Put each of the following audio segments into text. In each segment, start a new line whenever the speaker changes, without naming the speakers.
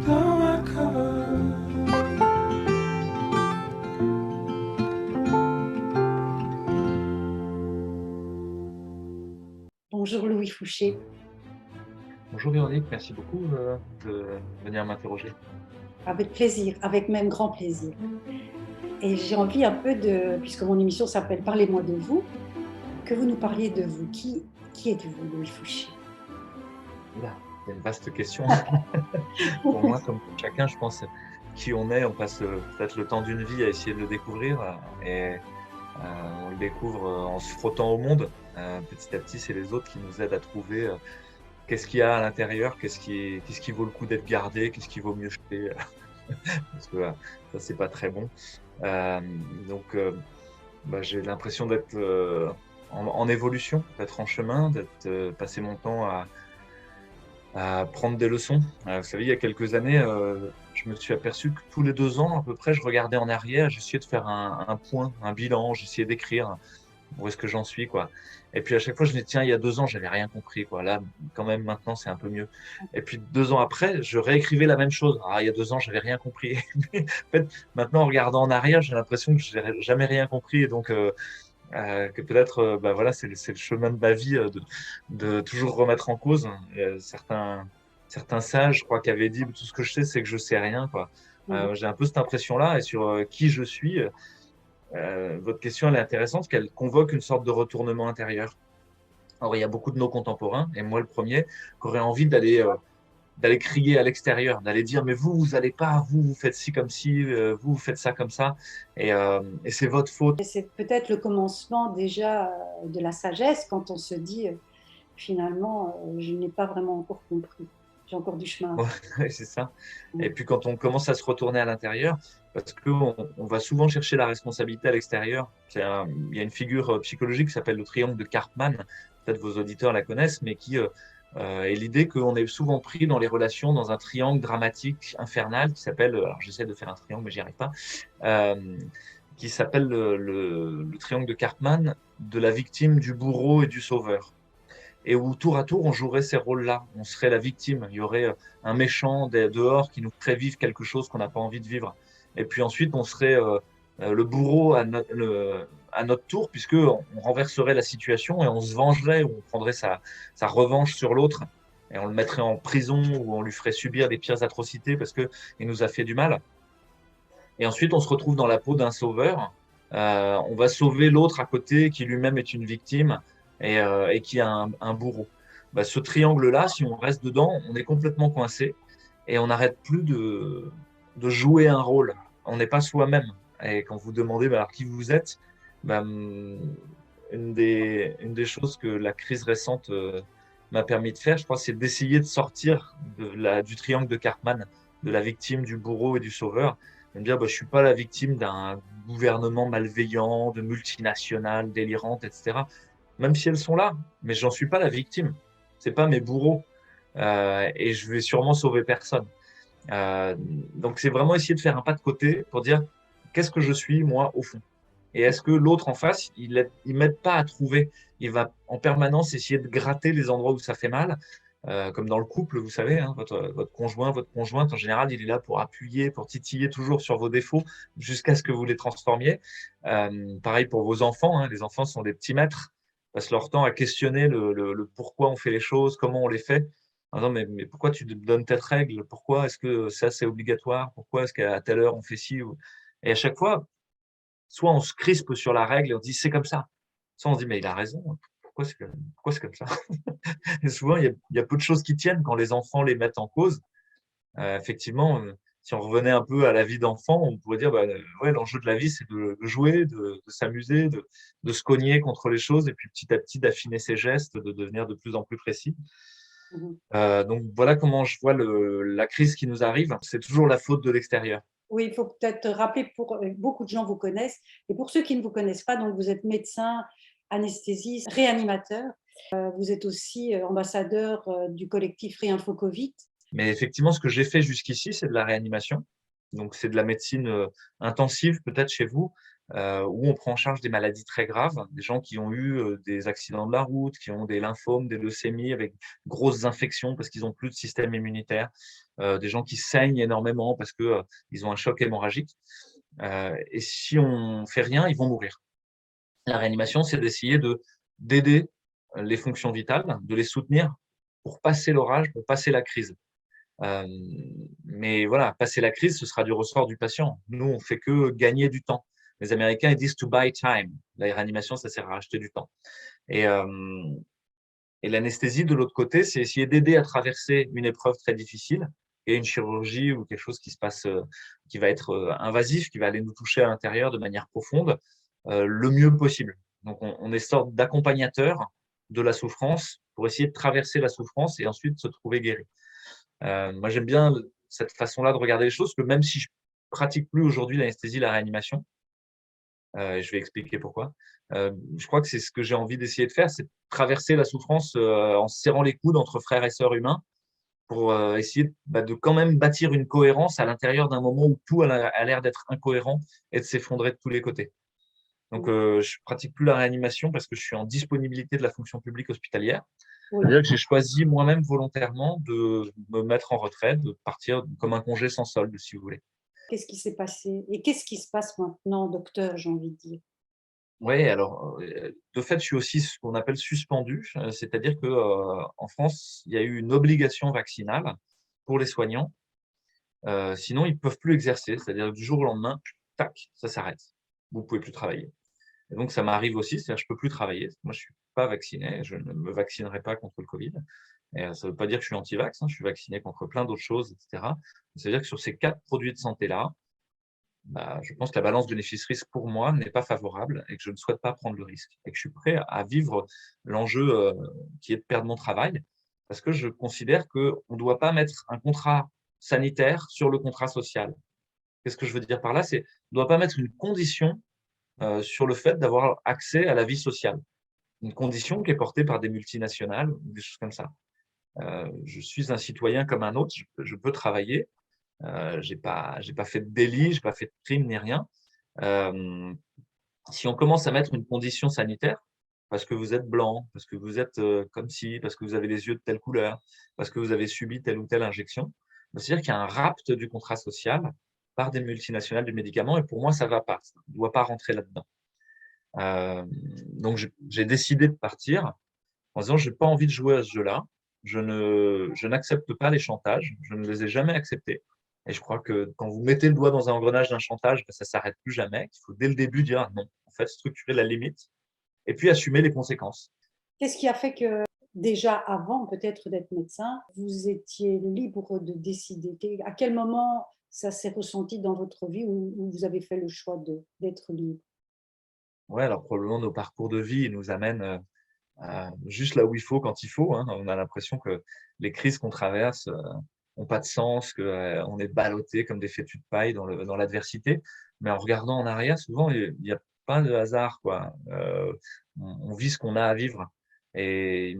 dans ma cave.
Bonjour Louis Fouché.
Bonjour Véronique, merci beaucoup de venir m'interroger.
Avec plaisir, avec même grand plaisir. Et j'ai envie un peu de, puisque mon émission s'appelle Parlez-moi de vous, que vous nous parliez de vous. Qui êtes-vous, Louis Fouché?
Oula, c'est une vaste question. Pour moi, comme pour chacun, je pense, qui on est, on passe peut-être le temps d'une vie à essayer de le découvrir et on le découvre en se frottant au monde. Petit à petit, c'est les autres qui nous aident à trouver qu'est-ce qu'il y a à l'intérieur, qu'est-ce qui vaut le coup d'être gardé, qu'est-ce qui vaut mieux jeter, parce que ça, c'est pas très bon. Euh, donc, j'ai l'impression d'être en évolution, d'être en chemin, d'être passé mon temps à prendre des leçons. Vous savez, il y a quelques années, je me suis aperçu que tous les 2 ans, à peu près, je regardais en arrière, j'essayais de faire un point, un bilan, j'essayais d'écrire où est-ce que j'en suis, quoi. Et puis à chaque fois, je me dis, tiens, il y a 2 ans, j'avais rien compris, quoi. Là, quand même, maintenant, c'est un peu mieux. Et puis 2 ans après, je réécrivais la même chose. Ah, il y a 2 ans, j'avais rien compris. Mais en fait, maintenant, en regardant en arrière, j'ai l'impression que j'ai jamais rien compris. Et donc, que peut-être, voilà, c'est le chemin de ma vie de toujours remettre en cause. Certains sages, je crois, qui avaient dit, tout ce que je sais, c'est que je sais rien, quoi. J'ai un peu cette impression-là. Et sur qui je suis, votre question, elle est intéressante, parce qu'elle convoque une sorte de retournement intérieur. Alors, il y a beaucoup de nos contemporains, et moi le premier, qui aurait envie d'aller crier à l'extérieur, d'aller dire, mais vous allez pas, vous faites ci comme ci, vous faites ça comme ça, et c'est votre faute.
Et c'est peut-être le commencement déjà de la sagesse quand on se dit finalement, je n'ai pas vraiment encore compris. J'ai encore du chemin à
Ouais,
faire.
c'est ça. Et puis quand on commence à se retourner à l'intérieur, parce qu'on va souvent chercher la responsabilité à l'extérieur. Il y a une figure psychologique qui s'appelle le triangle de Karpman, peut-être vos auditeurs la connaissent, mais qui est l'idée qu'on est souvent pris dans les relations dans un triangle dramatique infernal qui s'appelle, alors j'essaie de faire un triangle mais j'y arrive pas, euh, qui s'appelle le triangle de Karpman de la victime, du bourreau et du sauveur, et où tour à tour on jouerait ces rôles-là. On serait la victime. Il y aurait un méchant dehors qui nous ferait vivre quelque chose qu'on n'a pas envie de vivre. Et puis ensuite, on serait le bourreau à notre tour, puisque on renverserait la situation et on se vengerait, ou on prendrait sa revanche sur l'autre, et on le mettrait en prison, ou on lui ferait subir les pires atrocités parce qu'il nous a fait du mal. Et ensuite, on se retrouve dans la peau d'un sauveur. On va sauver l'autre à côté qui lui-même est une victime et qui a un bourreau. Ce triangle-là, si on reste dedans, on est complètement coincé et on n'arrête plus de jouer un rôle. On n'est pas soi-même. Et quand vous demandez alors, qui vous êtes, bah, une des choses que la crise récente m'a permis de faire, je crois, c'est d'essayer de sortir du triangle de Karpman, de la victime, du bourreau et du sauveur, de me dire, je suis pas la victime d'un gouvernement malveillant, de multinationales délirantes, etc. Même si elles sont là, mais j'en suis pas la victime. C'est pas mes bourreaux. Et je vais sûrement sauver personne. Donc c'est vraiment essayer de faire un pas de côté pour dire, qu'est-ce que je suis, moi, au fond? Et est-ce que l'autre en face, il m'aide pas à trouver? Il va en permanence essayer de gratter les endroits où ça fait mal, comme dans le couple, vous savez, hein, votre conjoint, votre conjointe, en général, il est là pour appuyer, pour titiller toujours sur vos défauts jusqu'à ce que vous les transformiez. Pareil pour vos enfants, hein, les enfants sont des petits maîtres, passent leur temps à questionner le pourquoi on fait les choses, comment on les fait. Ah non, mais pourquoi tu te donnes telle règle? Pourquoi est-ce que ça, c'est obligatoire? Pourquoi est-ce qu'à telle heure, on fait ci? Et à chaque fois, soit on se crispe sur la règle et on dit c'est comme ça. Soit on se dit mais il a raison, pourquoi c'est comme ça? Et souvent, il y a peu de choses qui tiennent quand les enfants les mettent en cause. Effectivement, si on revenait un peu à la vie d'enfant, on pourrait dire ouais, l'enjeu de la vie, c'est de jouer, de s'amuser, de se cogner contre les choses et puis petit à petit d'affiner ses gestes, de devenir de plus en plus précis.
Mhm.
Donc voilà comment je vois la crise qui nous arrive. C'est toujours la faute de l'extérieur.
Oui, il faut peut-être rappeler pour beaucoup de gens vous connaissent et pour ceux qui ne vous connaissent pas, donc vous êtes médecin, anesthésiste, réanimateur. Vous êtes aussi ambassadeur du collectif Réinfo Covid.
Mais effectivement, ce que j'ai fait jusqu'ici, c'est de la réanimation. Donc, c'est de la médecine intensive, peut-être chez vous. où on prend en charge des maladies très graves, des gens qui ont eu des accidents de la route, qui ont des lymphomes, des leucémies avec grosses infections parce qu'ils n'ont plus de système immunitaire, des gens qui saignent énormément parce que ils ont un choc hémorragique. Et si on fait rien, ils vont mourir. La réanimation, c'est d'essayer d'aider les fonctions vitales, de les soutenir pour passer l'orage, pour passer la crise. Euh, mais voilà, passer la crise, ce sera du ressort du patient. Nous, on fait que gagner du temps. Les Américains, ils disent to buy time. La réanimation, ça sert à acheter du temps. Et, euh, et l'anesthésie, de l'autre côté, c'est essayer d'aider à traverser une épreuve très difficile et une chirurgie ou quelque chose qui se passe, qui va être invasif, qui va aller nous toucher à l'intérieur de manière profonde, le mieux possible. Donc, on est sorte d'accompagnateur de la souffrance pour essayer de traverser la souffrance et ensuite se trouver guéri. Moi, j'aime bien cette façon-là de regarder les choses, que même si je pratique plus aujourd'hui l'anesthésie, la réanimation, je vais expliquer pourquoi. Je crois que c'est ce que j'ai envie d'essayer de faire, c'est de traverser la souffrance en se serrant les coudes entre frères et sœurs humains pour essayer de quand même bâtir une cohérence à l'intérieur d'un moment où tout a l'air d'être incohérent et de s'effondrer de tous les côtés. Donc, je pratique plus la réanimation parce que je suis en disponibilité de la fonction publique hospitalière.
Oui.
C'est-à-dire que j'ai choisi moi-même volontairement de me mettre en retraite, de partir comme un congé sans solde, si vous voulez.
Qu'est-ce qui s'est passé et qu'est-ce qui se passe maintenant, docteur, j'ai envie de dire?
Oui, alors, de fait, je suis aussi ce qu'on appelle suspendu, c'est-à-dire que, en France, il y a eu une obligation vaccinale pour les soignants, sinon ils ne peuvent plus exercer. C'est-à-dire du jour au lendemain, tac, ça s'arrête. Vous ne pouvez plus travailler. Et donc ça m'arrive aussi, c'est-à-dire que je ne peux plus travailler. Moi, je ne suis pas vacciné, je ne me vaccinerai pas contre le Covid. Et ça ne veut pas dire que je suis anti-vax, hein, je suis vacciné contre plein d'autres choses, etc. C'est-à-dire que sur ces 4 produits de santé-là, je pense que la balance bénéfice-risque pour moi n'est pas favorable et que je ne souhaite pas prendre le risque. Et que je suis prêt à vivre l'enjeu qui est de perdre mon travail parce que je considère qu'on ne doit pas mettre un contrat sanitaire sur le contrat social. Qu'est-ce que je veux dire par là? C'est qu'on ne doit pas mettre une condition sur le fait d'avoir accès à la vie sociale. Une condition qui est portée par des multinationales ou des choses comme ça. Je suis un citoyen comme un autre, je peux travailler. J'ai pas fait de délit, j'ai pas fait de crime ni rien. Si on commence à mettre une condition sanitaire, parce que vous êtes blanc, parce que vous êtes comme ci, parce que vous avez les yeux de telle couleur, parce que vous avez subi telle ou telle injection, c'est-à-dire qu'il y a un rapt du contrat social par des multinationales du médicament, et pour moi, ça ne va pas. Ça ne doit pas rentrer là-dedans. Donc, j'ai décidé de partir en disant, je n'ai pas envie de jouer à ce jeu-là. Je n'accepte pas les chantages. Je ne les ai jamais acceptés. Et je crois que quand vous mettez le doigt dans un engrenage d'un chantage, ça ne s'arrête plus jamais. Il faut dès le début dire non. En fait, structurer la limite et puis assumer les conséquences.
Qu'est-ce qui a fait que, déjà avant peut-être d'être médecin, vous étiez libre de décider? À quel moment ça s'est ressenti dans votre vie où vous avez fait le choix d'être libre?
Ouais, alors probablement nos parcours de vie nous amènent juste là où il faut quand il faut, hein. On a l'impression que les crises qu'on traverse n'ont pas de sens, qu'on est ballotté comme des fétus de paille dans l'adversité. Mais en regardant en arrière, souvent, il n'y a pas de hasard, quoi. On vit ce qu'on a à vivre. Et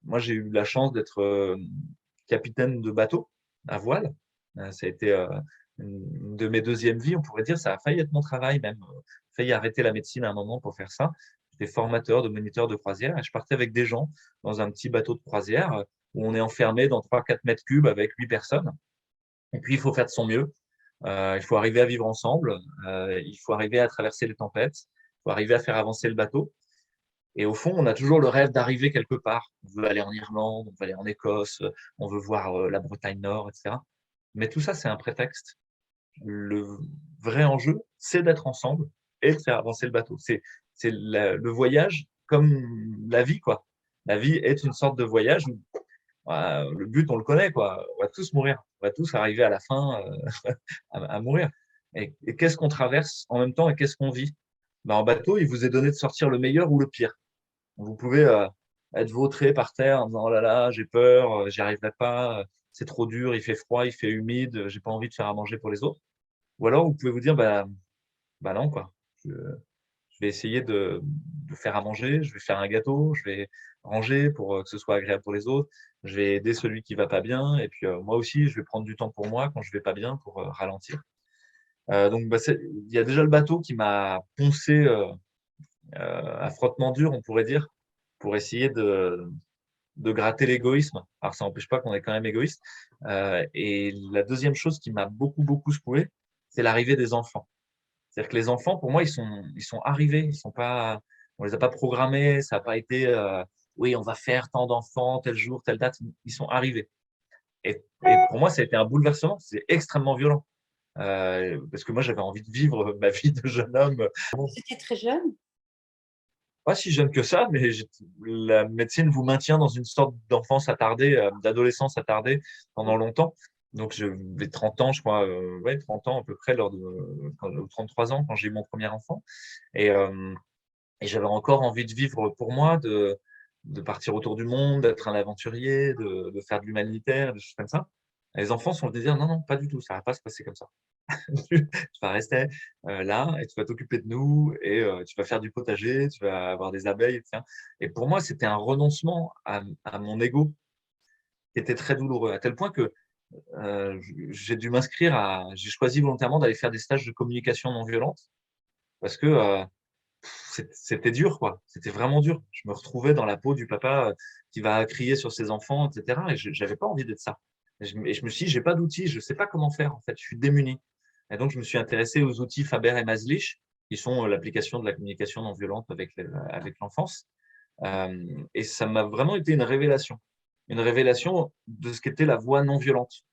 moi, j'ai eu la chance d'être capitaine de bateau à voile. Ça a été une de mes deuxièmes vies, on pourrait dire. Ça a failli être mon travail même. Failli arrêter la médecine à un moment pour faire ça. J'étais formateur de moniteur de croisière et je partais avec des gens dans un petit bateau de croisière où on est enfermé dans 3-4 mètres cubes avec 8 personnes. Et puis, il faut faire de son mieux. Il faut arriver à vivre ensemble. Il faut arriver à traverser les tempêtes. Il faut arriver à faire avancer le bateau. Et au fond, on a toujours le rêve d'arriver quelque part. On veut aller en Irlande, on veut aller en Écosse, on veut voir la Bretagne Nord, etc. Mais tout ça, c'est un prétexte. Le vrai enjeu, c'est d'être ensemble et de faire avancer le bateau. C'est le voyage comme la vie, quoi. La vie est une sorte de voyage où le but, on le connaît, quoi. On va tous mourir. On va tous arriver à la fin à mourir. Et qu'est-ce qu'on traverse en même temps et qu'est-ce qu'on vit? En bateau, il vous est donné de sortir le meilleur ou le pire. Vous pouvez être vautré par terre en disant oh là là, j'ai peur, j'y arriverai pas, c'est trop dur, il fait froid, il fait humide, j'ai pas envie de faire à manger pour les autres. Ou alors vous pouvez vous dire bah non quoi. Je vais essayer de faire à manger, je vais faire un gâteau, je vais ranger pour que ce soit agréable pour les autres, je vais aider celui qui va pas bien et puis moi aussi je vais prendre du temps pour moi quand je vais pas bien pour ralentir. Donc, il y a déjà le bateau qui m'a poncé à frottement dur, on pourrait dire, pour essayer de gratter l'égoïsme. Alors, ça n'empêche pas qu'on est quand même égoïste. Et la deuxième chose qui m'a beaucoup, beaucoup secoué, c'est l'arrivée des enfants. C'est-à-dire que les enfants, pour moi, ils sont arrivés. Ils sont pas, on les a pas programmés. Ça n'a pas été, oui, on va faire tant d'enfants, tel jour, telle date. Ils sont arrivés. Et pour moi, ça a été un bouleversement. C'est extrêmement violent. Parce que moi, j'avais envie de vivre ma vie de jeune homme.
Vous étiez très jeune?
Pas si jeune que ça, mais la médecine vous maintient dans une sorte d'enfance attardée, d'adolescence attardée pendant longtemps. Donc, j'avais 30 ans, je crois, ouais, 30 ans à peu près, ou 33 ans quand j'ai eu mon premier enfant. Et, euh, et j'avais encore envie de vivre pour moi, de partir autour du monde, d'être un aventurier, de faire de l'humanitaire, des choses comme ça. Et les enfants sont de dire non, non, pas du tout, ça va pas se passer comme ça. Tu vas rester là et tu vas t'occuper de nous et tu vas faire du potager, tu vas avoir des abeilles, etc. Et pour moi, c'était un renoncement à mon ego qui était très douloureux, à tel point que j'ai dû j'ai choisi volontairement d'aller faire des stages de communication non violente parce que c'était dur, quoi. C'était vraiment dur. Je me retrouvais dans la peau du papa qui va crier sur ses enfants, etc. Et je n'avais pas envie d'être ça. Et je me suis dit, j'ai pas d'outils, je sais pas comment faire, en fait. Je suis démuni. Et donc, je me suis intéressé aux outils Faber et Maslich, qui sont l'application de la communication non violente avec l'enfance. Et ça m'a vraiment été une révélation de ce qu'était la voie non violente,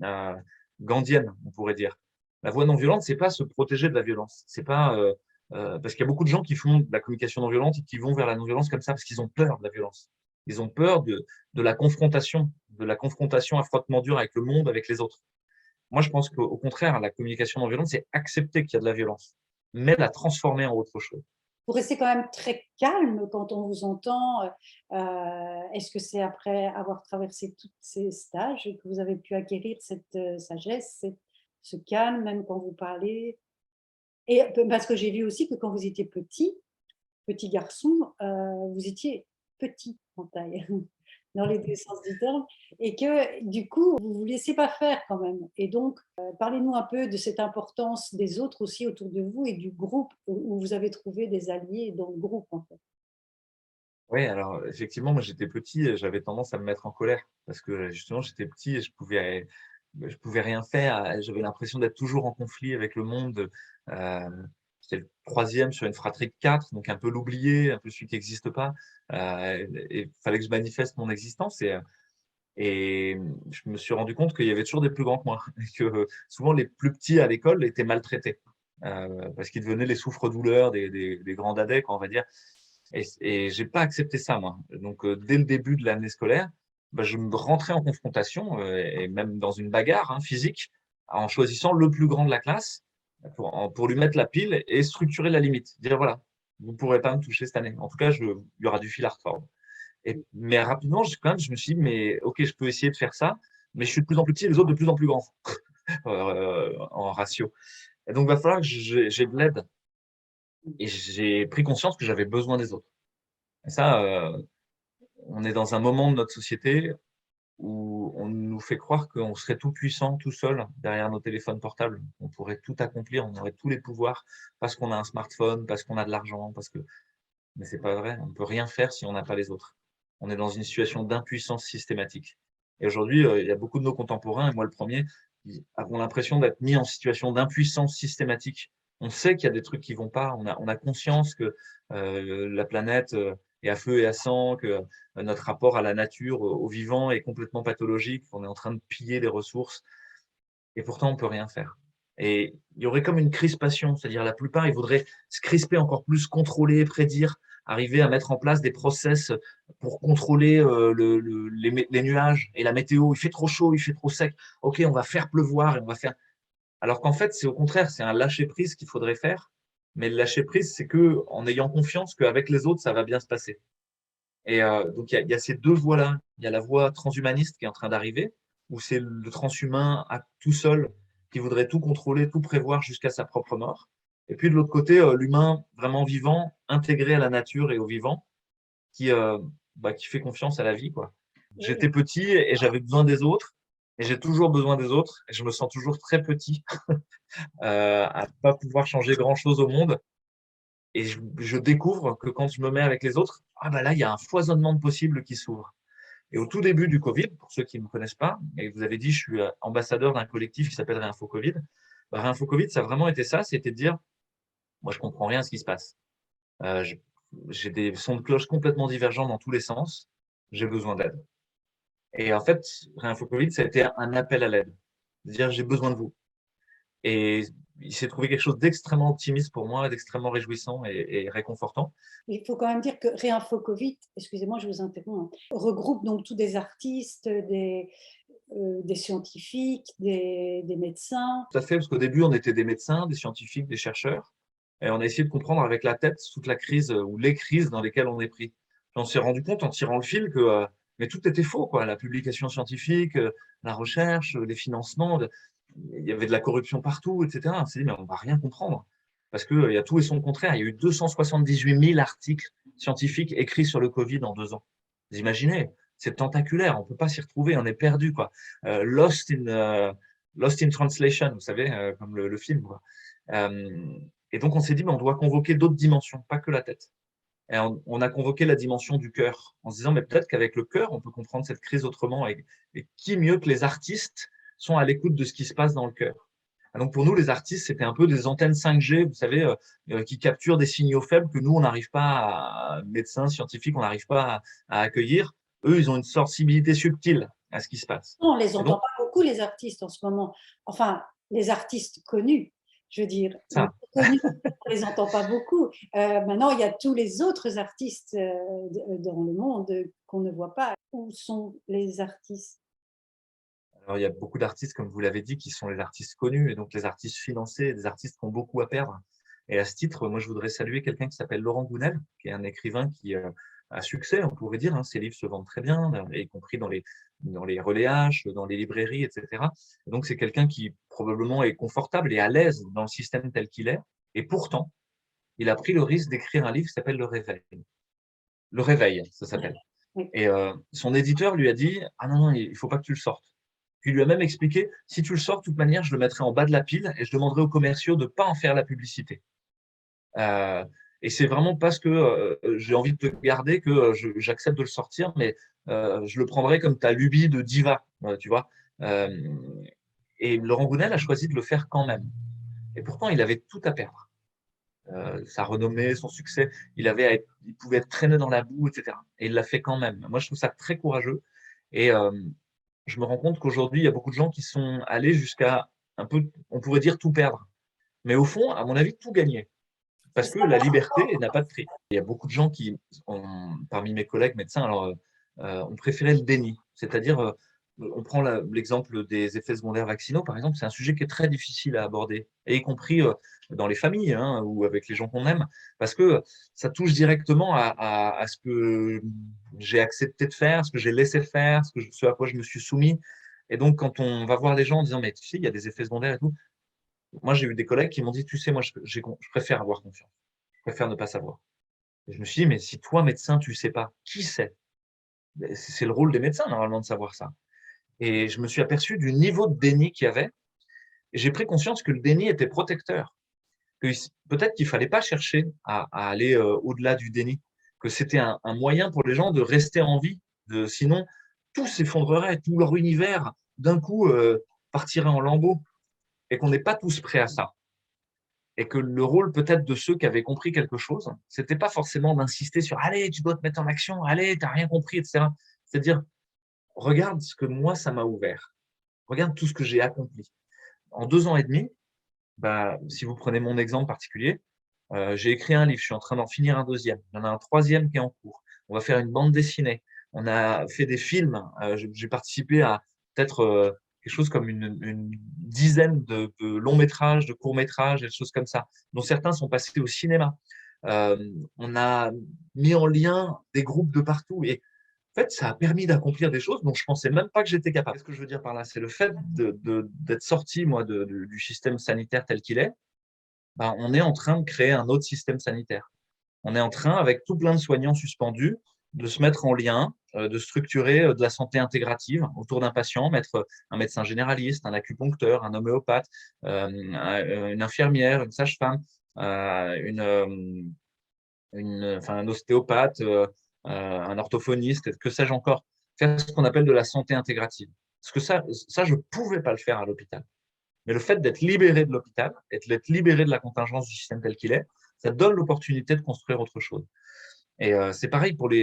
euh, gandhienne, on pourrait dire. La voie non violente, c'est pas se protéger de la violence. C'est pas parce qu'il y a beaucoup de gens qui font de la communication non violente et qui vont vers la non violence comme ça parce qu'ils ont peur de la violence. Ils ont peur de la confrontation à frottement dur avec le monde, avec les autres. Moi, je pense qu'au contraire, la communication non violente, c'est accepter qu'il y a de la violence, mais la transformer en autre chose.
Vous restez quand même très calme quand on vous entend. Est-ce que c'est après avoir traversé tous ces stages que vous avez pu acquérir cette sagesse, ce calme, même quand vous parlez? Et parce que j'ai vu aussi que quand vous étiez petit garçon, vous étiez petit en taille, dans les deux sens du terme, et que du coup, vous ne vous laissez pas faire quand même. Et donc, parlez-nous un peu de cette importance des autres aussi autour de vous et du groupe où vous avez trouvé des alliés dans le groupe, en fait.
Oui, alors effectivement, moi j'étais petit et j'avais tendance à me mettre en colère parce que justement j'étais petit et je pouvais rien faire. J'avais l'impression d'être toujours en conflit avec le monde. Euh, J'étais le troisième sur une fratrie de quatre, donc un peu l'oublié, un peu celui qui n'existe pas. Et il fallait que je manifeste mon existence et je me suis rendu compte qu'il y avait toujours des plus grands que moi et que souvent les plus petits à l'école étaient maltraités parce qu'ils devenaient les souffres-douleurs des grands dadais, quoi, on va dire. Et j'ai pas accepté ça, moi. Donc, dès le début de l'année scolaire, bah, je me rentrais en confrontation et même dans une bagarre physique en choisissant le plus grand de la classe pour lui mettre la pile et structurer la limite. Dire voilà, vous ne pourrez pas me toucher cette année. En tout cas, il y aura du fil à retordre. Mais rapidement, quand même, je me suis dit, mais ok, je peux essayer de faire ça, mais je suis de plus en plus petit et les autres de plus en plus grands en ratio. Et donc, il va falloir que j'ai de l'aide. Et j'ai pris conscience que j'avais besoin des autres. Et ça, on est dans un moment de notre société où on nous fait croire qu'on serait tout puissant, tout seul, derrière nos téléphones portables. On pourrait tout accomplir, on aurait tous les pouvoirs parce qu'on a un smartphone, parce qu'on a de l'argent, mais c'est pas vrai. On ne peut rien faire si on n'a pas les autres. On est dans une situation d'impuissance systématique. Et aujourd'hui, il y a beaucoup de nos contemporains, et moi le premier, qui avons l'impression d'être mis en situation d'impuissance systématique. On sait qu'il y a des trucs qui vont pas. On a conscience que la planète est à feu et à sang, que notre rapport à la nature, au vivant, est complètement pathologique, qu'on est en train de piller les ressources. Et pourtant, on ne peut rien faire. Et il y aurait comme une crispation, c'est-à-dire la plupart, ils voudraient se crisper encore plus, contrôler, prédire, arriver à mettre en place des process pour contrôler les nuages et la météo. Il fait trop chaud, il fait trop sec. OK, on va faire pleuvoir et on va faire. Alors qu'en fait, c'est au contraire, c'est un lâcher-prise qu'il faudrait faire. Mais le lâcher-prise, c'est que en ayant confiance qu'avec les autres, ça va bien se passer. Et donc, il y a ces deux voies-là. Il y a la voie transhumaniste qui est en train d'arriver, où c'est le transhumain à tout seul qui voudrait tout contrôler, tout prévoir jusqu'à sa propre mort. Et puis de l'autre côté, l'humain vraiment vivant, intégré à la nature et au vivant, qui fait confiance à la vie, quoi.
Oui,
J'étais petit et j'avais besoin des autres. et j'ai toujours besoin des autres et je me sens toujours très petit à ne pas pouvoir changer grand-chose au monde. Et je découvre que quand je me mets avec les autres, ah bah là, il y a un foisonnement de possibles qui s'ouvre. Et au tout début du Covid, pour ceux qui ne me connaissent pas, et vous avez dit, je suis ambassadeur d'un collectif qui s'appelle Réinfo Covid. Bah, Réinfo Covid, ça a vraiment été ça, c'était de dire, moi, je comprends rien à ce qui se passe. Euh, je- j'ai des sons de cloche complètement divergents dans tous les sens. J'ai besoin d'aide. Et en fait, Réinfo Covid, ça a été un appel à l'aide. De dire, j'ai besoin de vous. Et il s'est trouvé quelque chose d'extrêmement optimiste pour moi, d'extrêmement réjouissant et réconfortant.
Il faut quand même dire que Réinfo Covid, excusez-moi, je vous interromps, regroupe donc tous des artistes, des scientifiques, des médecins.
Tout à fait, parce qu'au début, on était des médecins, des scientifiques, des chercheurs, et on a essayé de comprendre avec la tête toute la crise ou les crises dans lesquelles on est pris. Puis on s'est rendu compte en tirant le fil que mais tout était faux, quoi. La publication scientifique, la recherche, les financements, il y avait de la corruption partout, etc. On s'est dit, mais on va rien comprendre. Parce qu'il y a tout et son contraire. Il y a eu 278 000 articles scientifiques écrits sur le Covid en 2 ans. Vous imaginez, c'est tentaculaire, on ne peut pas s'y retrouver, on est perdu, quoi. Lost in Translation, vous savez, comme le film, quoi. Et donc, on s'est dit, mais on doit convoquer d'autres dimensions, pas que la tête. Et on a convoqué la dimension du cœur, en se disant, mais peut-être qu'avec le cœur, on peut comprendre cette crise autrement. Et qui mieux que les artistes sont à l'écoute de ce qui se passe dans le cœur. Et donc, pour nous, les artistes, c'était un peu des antennes 5G, vous savez, qui capturent des signaux faibles que nous, on n'arrive pas, médecins, scientifiques, on n'arrive pas à accueillir. Eux, ils ont une sensibilité subtile à ce qui se passe.
On ne les
Et
entend
donc,
pas beaucoup, les artistes, en ce moment. Enfin, les artistes connus, je veux dire. Les
ça,
connus, on ne les entend pas beaucoup. Maintenant, il y a tous les autres artistes dans le monde qu'on ne voit pas. Où sont les artistes?
alors, il y a beaucoup d'artistes, comme vous l'avez dit, qui sont les artistes connus, et donc les artistes financés, des artistes qui ont beaucoup à perdre. Et à ce titre, moi, je voudrais saluer quelqu'un qui s'appelle Laurent Gounel, qui est un écrivain qui a succès, on pourrait dire. Hein. Ses livres se vendent très bien, y compris dans les relais H, dans les librairies, etc. Et donc, c'est quelqu'un qui probablement est confortable et à l'aise dans le système tel qu'il est. Et pourtant, il a pris le risque d'écrire un livre qui s'appelle Le Réveil. Le Réveil, ça s'appelle.
Oui.
Et son éditeur lui a dit, ah non, non, il ne faut pas que tu le sortes. Puis il lui a même expliqué, si tu le sors, de toute manière, je le mettrai en bas de la pile et je demanderai aux commerciaux de ne pas en faire la publicité. Euh, et c'est vraiment parce que j'ai envie de te garder que j'accepte de le sortir, mais je le prendrai comme ta lubie de diva, tu vois. Euh, et Laurent Gounel a choisi de le faire quand même. Et pourtant, il avait tout à perdre. Sa renommée, son succès, il pouvait être traîné dans la boue, etc. Et il l'a fait quand même. Moi, je trouve ça très courageux. Et je me rends compte qu'aujourd'hui, il y a beaucoup de gens qui sont allés jusqu'à un peu, on pourrait dire, tout perdre. Mais au fond, à mon avis, tout gagner.
C'est
Parce que
ça.
la liberté n'a pas de prix. Il y a beaucoup de gens qui, parmi mes collègues médecins, alors, ont préféré le déni. C'est-à-dire, on prend l'exemple des effets secondaires vaccinaux, par exemple, c'est un sujet qui est très difficile à aborder, et y compris dans les familles hein, ou avec les gens qu'on aime, parce que ça touche directement à ce que j'ai accepté de faire, ce que j'ai laissé faire, ce à quoi je me suis soumis. Et donc, quand on va voir les gens en disant, mais tu sais, il y a des effets secondaires et tout, moi, j'ai eu des collègues qui m'ont dit, tu sais, moi, je préfère avoir confiance. Je préfère ne pas savoir. Et je me suis dit, mais si toi, médecin, tu ne sais pas, qui sait? C'est le rôle des médecins, normalement, de savoir ça. Et je me suis aperçu du niveau de déni qu'il y avait. Et j'ai pris conscience que le déni était protecteur. Que peut-être qu'il ne fallait pas chercher à aller au-delà du déni. Que c'était un moyen pour les gens de rester en vie. Sinon, tout s'effondrerait, tout leur univers, d'un coup, partirait en lambeaux. Et qu'on n'est pas tous prêts à ça. Et que le rôle peut-être de ceux qui avaient compris quelque chose, c'était pas forcément d'insister sur allez, tu dois te mettre en action, allez, tu n'as rien compris, etc. C'est-à-dire, regarde ce que moi, ça m'a ouvert. Regarde tout ce que j'ai accompli. En 2 ans et demi, bah, si vous prenez mon exemple particulier, j'ai écrit un livre, je suis en train d'en finir un deuxième. Il y en a un troisième qui est en cours. On va faire une bande dessinée. On a fait des films. J'ai participé à peut-être quelque chose comme une dizaine de longs métrages, de courts métrages, des choses comme ça, dont certains sont passés au cinéma. On a mis en lien des groupes de partout. Et en fait, ça a permis d'accomplir des choses dont je pensais même pas que j'étais capable. Qu'est-ce que je veux dire par là? C'est le fait d'être sorti, moi, du système sanitaire tel qu'il est. Ben, on est en train de créer un autre système sanitaire. On est en train, avec tout plein de soignants suspendus, de se mettre en lien, de structurer de la santé intégrative autour d'un patient, mettre un médecin généraliste, un acupuncteur, un homéopathe, une infirmière, une sage-femme, enfin, un ostéopathe, un orthophoniste, que sais-je encore, faire ce qu'on appelle de la santé intégrative. Parce que ça je ne pouvais pas le faire à l'hôpital. Mais le fait d'être libéré de l'hôpital, d'être libéré de la contingence du système tel qu'il est, ça donne l'opportunité de construire autre chose. Et c'est pareil pour vous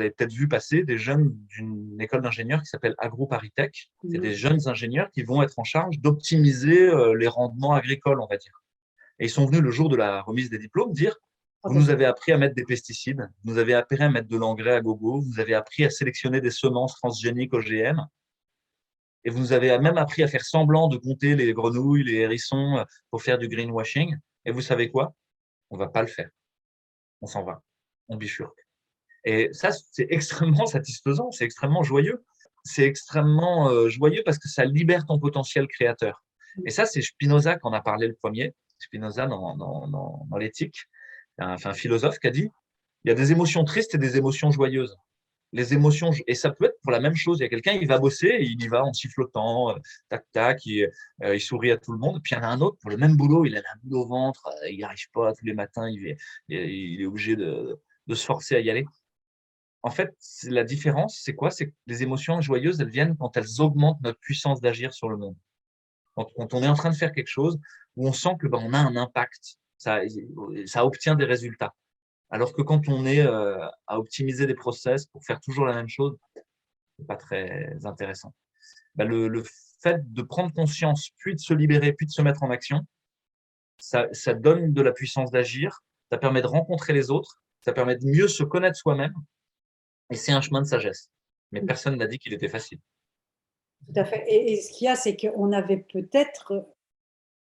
avez peut-être vu passer des jeunes d'une école d'ingénieurs qui s'appelle AgroParisTech. C'est des jeunes ingénieurs qui vont être en charge d'optimiser les rendements agricoles, on va dire. Et ils sont venus le jour de la remise des diplômes dire: vous nous avez appris à mettre des pesticides, vous nous avez appris à mettre de l'engrais à gogo, vous nous avez appris à sélectionner des semences transgéniques OGM, et vous nous avez même appris à faire semblant de compter les grenouilles, les hérissons pour faire du greenwashing. Et vous savez quoi? On ne va pas le faire. On s'en va. On bifurque. Et ça, c'est extrêmement satisfaisant, c'est extrêmement joyeux. C'est extrêmement joyeux parce que ça libère ton potentiel créateur. Et ça, c'est Spinoza qui en a parlé le premier. Spinoza dans l'éthique, un philosophe qui a dit: il y a des émotions tristes et des émotions joyeuses. Les émotions, et ça peut être pour la même chose. Il y a quelqu'un, il va bosser, et il y va en sifflotant, tac tac, il sourit à tout le monde. Puis il y en a un autre, pour le même boulot, il a la boule au ventre, il n'y arrive pas tous les matins, il est obligé de se forcer à y aller. En fait, la différence, c'est quoi? C'est que les émotions joyeuses, elles viennent quand elles augmentent notre puissance d'agir sur le monde. Quand on est en train de faire quelque chose où on sent que on a un impact, ça obtient des résultats. Alors que quand on est à optimiser des process pour faire toujours la même chose, c'est pas très intéressant. Le fait de prendre conscience, puis de se libérer, puis de se mettre en action, ça donne de la puissance d'agir, ça permet de rencontrer les autres, ça permet de mieux se connaître soi-même, et c'est un chemin de sagesse. Mais personne n'a dit qu'il était facile.
Tout à fait. Et ce qu'il y a, c'est qu'on avait peut-être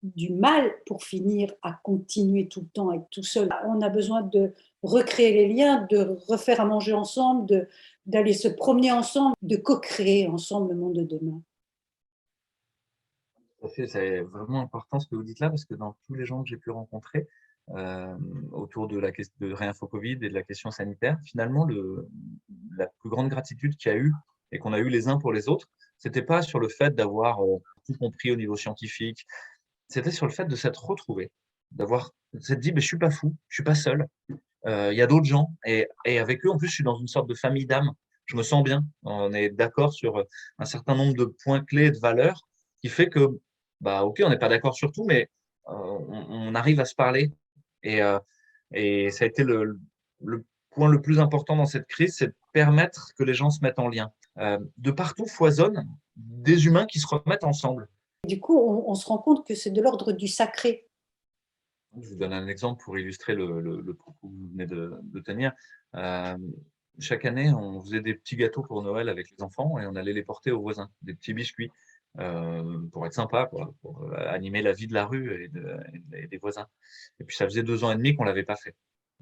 du mal pour finir à continuer tout le temps, à être tout seul. On a besoin de recréer les liens, de refaire à manger ensemble, d'aller se promener ensemble, de co-créer ensemble le monde de demain.
Tout à fait, c'est vraiment important ce que vous dites là, parce que dans tous les gens que j'ai pu rencontrer autour de la question de Réinfo Covid et de la question sanitaire, finalement, la plus grande gratitude qu'il y a eu et qu'on a eu les uns pour les autres, c'était pas sur le fait d'avoir tout compris au niveau scientifique, c'était sur le fait de s'être retrouvé, d'avoir s'être dit: je suis pas fou, je suis pas seul, il y a d'autres gens, et avec eux, en plus, je suis dans une sorte de famille d'âmes. Je me sens bien. On est d'accord sur un certain nombre de points clés, de valeurs, qui fait que, ok, on n'est pas d'accord sur tout, mais on arrive à se parler. Et ça a été le point le plus important dans cette crise, c'est de permettre que les gens se mettent en lien. De partout foisonnent des humains qui se remettent ensemble.
Du coup, on se rend compte que c'est de l'ordre du sacré.
Je vous donne un exemple pour illustrer le propos que vous venez de tenir. Chaque année, on faisait des petits gâteaux pour Noël avec les enfants et on allait les porter aux voisins, des petits biscuits, pour être sympa, quoi, pour animer la vie de la rue et des voisins. Et puis ça faisait 2 ans et demi qu'on ne l'avait pas fait.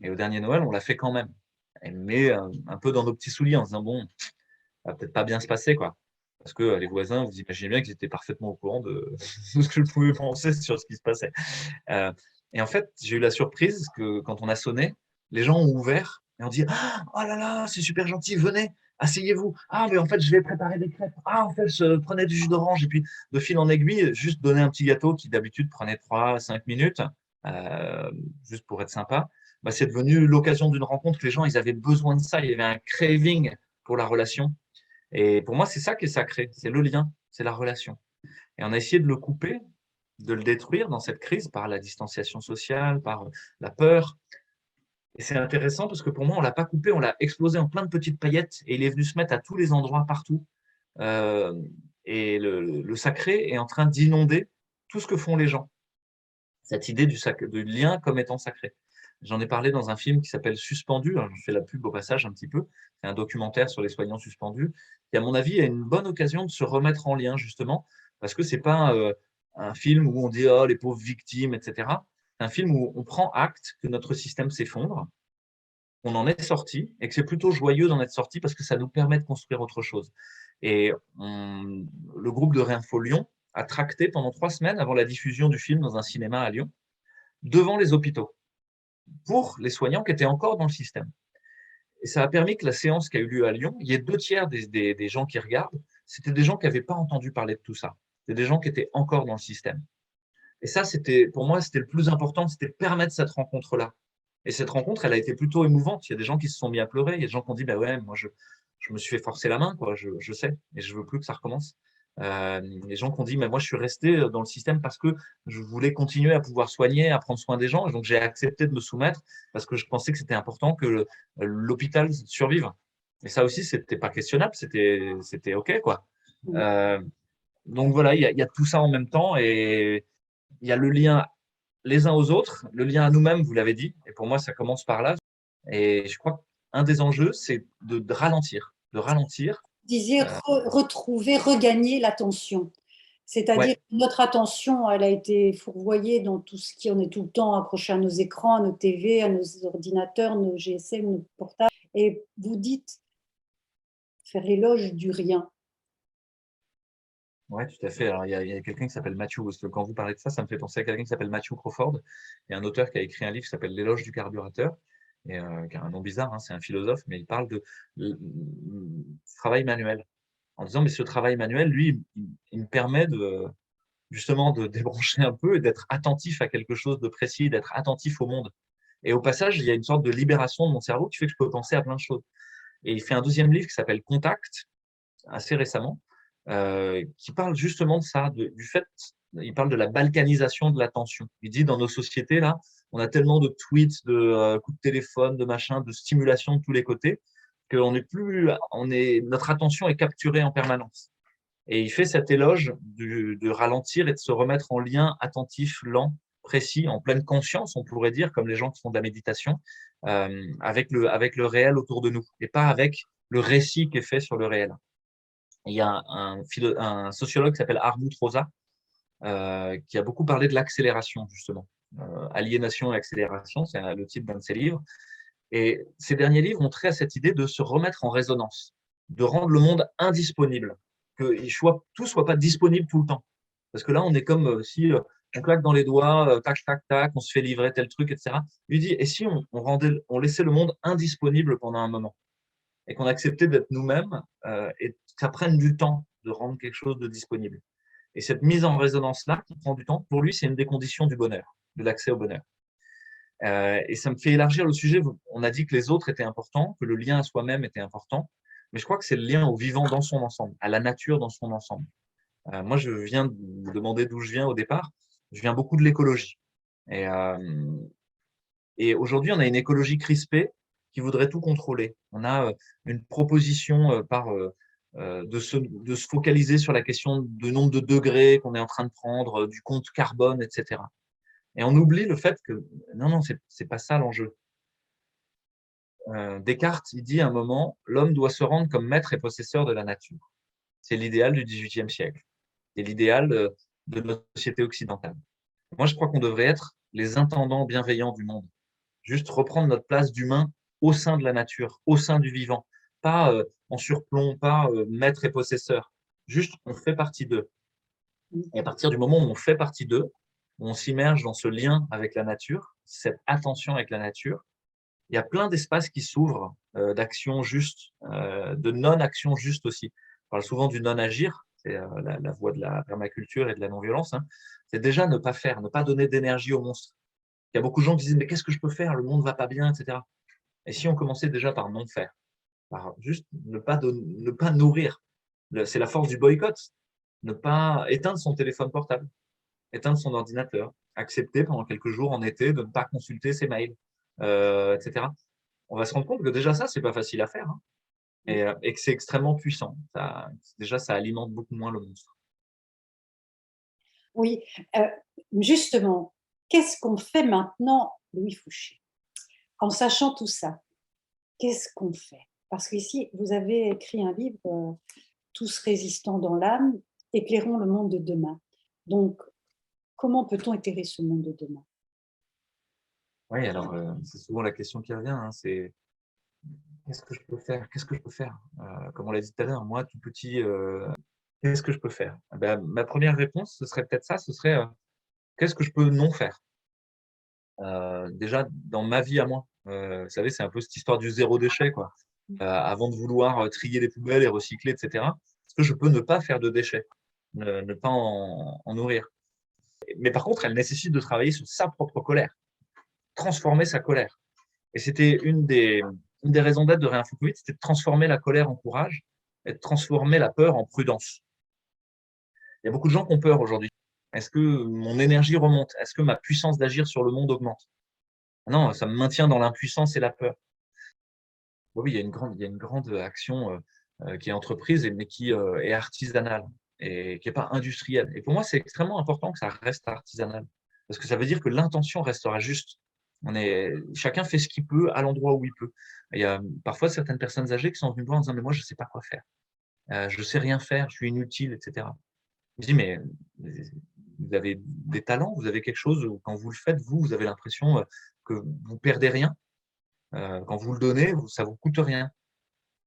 Et au dernier Noël, on l'a fait quand même. Mais un peu dans nos petits souliers en se disant: bon, ça va peut-être pas bien se passer, quoi. Parce que les voisins, vous imaginez bien qu'ils étaient parfaitement au courant de ce que je pouvais penser sur ce qui se passait. Et en fait, j'ai eu la surprise que quand on a sonné, les gens ont ouvert et ont dit: oh là là, c'est super gentil, venez, asseyez-vous. Ah, mais en fait, je vais préparer des crêpes. Ah, en fait, je prenais du jus d'orange. Et puis, de fil en aiguille, juste donner un petit gâteau qui d'habitude prenait 3-5 minutes, juste pour être sympa, c'est devenu l'occasion d'une rencontre. Les gens, ils avaient besoin de ça. Il y avait un craving pour la relation. Et pour moi, c'est ça qui est sacré. C'est le lien, c'est la relation. Et on a essayé de le couper, de le détruire dans cette crise par la distanciation sociale, par la peur. Et c'est intéressant parce que pour moi, on ne l'a pas coupé, on l'a explosé en plein de petites paillettes et il est venu se mettre à tous les endroits, partout. Et le sacré est en train d'inonder tout ce que font les gens. Cette idée du lien comme étant sacré. J'en ai parlé dans un film qui s'appelle Suspendu. Je fais la pub au passage un petit peu. C'est un documentaire sur les soignants suspendus qui, à mon avis, est une bonne occasion de se remettre en lien, justement, parce que ce n'est pas un film où on dit: oh, les pauvres victimes, etc. C'est un film où on prend acte que notre système s'effondre, qu'on en est sorti et que c'est plutôt joyeux d'en être sorti parce que ça nous permet de construire autre chose. Et le groupe de Réinfo Lyon a tracté pendant 3 semaines avant la diffusion du film dans un cinéma à Lyon, devant les hôpitaux, pour les soignants qui étaient encore dans le système. Et ça a permis que la séance qui a eu lieu à Lyon, il y ait 2 tiers des gens qui regardent, c'était des gens qui n'avaient pas entendu parler de tout ça. C'était des gens qui étaient encore dans le système. Et ça, pour moi, c'était le plus important, c'était de permettre cette rencontre-là. Et cette rencontre, elle a été plutôt émouvante. Il y a des gens qui se sont mis à pleurer, il y a des gens qui ont dit, bah ouais, moi, je me suis fait forcer la main, quoi, je sais, et je veux plus que ça recommence. Les gens qui ont dit, mais moi, je suis resté dans le système parce que je voulais continuer à pouvoir soigner, à prendre soin des gens. Et donc, j'ai accepté de me soumettre parce que je pensais que c'était important que l'hôpital survive. Et ça aussi, c'était pas questionnable, c'était OK, quoi. Euh, donc voilà, il y a tout ça en même temps et il y a le lien les uns aux autres, le lien à nous-mêmes, vous l'avez dit, et pour moi, ça commence par là. Et je crois qu'un des enjeux, c'est de ralentir, de ralentir.
Vous disiez retrouver, regagner l'attention. C'est-à-dire
Ouais,
que notre attention, elle a été fourvoyée dans tout ce qui, on est tout le temps accroché à nos écrans, à nos TV, à nos ordinateurs, nos GSM, nos portables. Et vous dites faire l'éloge du rien.
ouais, tout à fait. Alors, il y a quelqu'un qui s'appelle Matthew, parce que quand vous parlez de ça, ça me fait penser à quelqu'un qui s'appelle Matthew Crawford. Il y a un auteur qui a écrit un livre qui s'appelle L'éloge du carburateur, et, qui a un nom bizarre, hein, c'est un philosophe, mais il parle de travail manuel. En disant, mais ce travail manuel, lui, il me permet justement de débrancher un peu et d'être attentif à quelque chose de précis, d'être attentif au monde. Et au passage, il y a une sorte de libération de mon cerveau qui fait que je peux penser à plein de choses. Et il fait un deuxième livre qui s'appelle Contact, assez récemment, qui parle justement de ça, du fait, il parle de la balkanisation de l'attention. Il dit, dans nos sociétés, là, on a tellement de tweets, de coups de téléphone, de machin, de stimulation de tous les côtés, qu'on n'est plus, notre attention est capturée en permanence. Et il fait cet éloge de ralentir et de se remettre en lien attentif, lent, précis, en pleine conscience, on pourrait dire, comme les gens qui font de la méditation, avec le réel autour de nous, et pas avec le récit qui est fait sur le réel. Il y a un sociologue qui s'appelle Arnout Rosa, qui a beaucoup parlé de l'accélération, justement. Aliénation et accélération, c'est le titre d'un de ses livres. Et ces derniers livres ont trait à cette idée de se remettre en résonance, de rendre le monde indisponible, que tout soit pas disponible tout le temps. Parce que là, on est comme si on claque dans les doigts, tac, tac, tac, on se fait livrer tel truc, etc. Il dit, et si on laissait le monde indisponible pendant un moment et qu'on acceptait d'être nous-mêmes et que ça prenne du temps de rendre quelque chose de disponible. Et cette mise en résonance-là, qui prend du temps, pour lui, c'est une des conditions du bonheur, de l'accès au bonheur. Et ça me fait élargir le sujet. On a dit que les autres étaient importants, que le lien à soi-même était important, mais je crois que c'est le lien au vivant dans son ensemble, à la nature dans son ensemble. Moi, je viens de vous demander d'où je viens au départ. Je viens beaucoup de l'écologie. Et, et aujourd'hui, on a une écologie crispée qui voudrait tout contrôler. On a une proposition de se focaliser sur la question du nombre de degrés qu'on est en train de prendre, du compte carbone, etc. Et on oublie le fait que non, c'est pas ça l'enjeu. Descartes, il dit à un moment, l'homme doit se rendre comme maître et possesseur de la nature. C'est l'idéal du XVIIIe siècle. C'est l'idéal de notre société occidentale. Moi, je crois qu'on devrait être les intendants bienveillants du monde. Juste reprendre notre place d'humain au sein de la nature, au sein du vivant. Pas en surplomb, pas maître et possesseur. Juste, on fait partie d'eux. Et à partir du moment où on fait partie d'eux, on s'immerge dans ce lien avec la nature, cette attention avec la nature, il y a plein d'espaces qui s'ouvrent d'action juste, de non-action juste aussi. On parle souvent du non-agir, c'est la voie de la permaculture et de la non-violence. Hein. C'est déjà ne pas faire, ne pas donner d'énergie au monstre. Il y a beaucoup de gens qui disent mais qu'est-ce que je peux faire? Le monde ne va pas bien, etc. Et si on commençait déjà par non faire, par juste ne pas nourrir, c'est la force du boycott, ne pas éteindre son téléphone portable, éteindre son ordinateur, accepter pendant quelques jours en été de ne pas consulter ses mails, etc. On va se rendre compte que déjà ça, c'est pas facile à faire, hein, et que c'est extrêmement puissant. Déjà, ça alimente beaucoup moins le monstre.
Oui, justement, qu'est-ce qu'on fait maintenant, Louis Fouché? En sachant tout ça, qu'est-ce qu'on fait? Parce qu'ici, vous avez écrit un livre, Tous résistants dans l'âme, éclairons le monde de demain. Donc, comment peut-on éclairer ce monde de demain?
Oui, alors c'est souvent la question qui revient, hein, c'est qu'est-ce que je peux faire? Qu'est-ce que je peux faire? Comme on l'a dit tout à l'heure, moi tout petit, qu'est-ce que je peux faire? Eh ben, ma première réponse, ce serait peut-être ça, ce serait qu'est-ce que je peux non faire? Déjà dans ma vie à moi. Vous savez, c'est un peu cette histoire du zéro déchet, quoi. Avant de vouloir trier les poubelles et recycler, etc. Est-ce que je peux ne pas faire de déchets, ne pas en nourrir? Mais par contre, elle nécessite de travailler sur sa propre colère, transformer sa colère. Et c'était une des raisons d'être de Réinfo Covid, c'était de transformer la colère en courage et de transformer la peur en prudence. Il y a beaucoup de gens qui ont peur aujourd'hui. Est-ce que mon énergie remonte? Est-ce que ma puissance d'agir sur le monde augmente? Non, ça me maintient dans l'impuissance et la peur. Oui, il y a une grande action qui est entreprise, mais qui est artisanale et qui n'est pas industrielle. Et pour moi, c'est extrêmement important que ça reste artisanal. Parce que ça veut dire que l'intention restera juste. Chacun fait ce qu'il peut à l'endroit où il peut. Il y a parfois certaines personnes âgées qui sont venues me voir en disant mais moi, je ne sais pas quoi faire. Je ne sais rien faire, je suis inutile, etc. Je dis mais vous avez des talents, vous avez quelque chose où quand vous le faites, vous avez l'impression que vous perdez rien. Quand vous le donnez, ça vous coûte rien.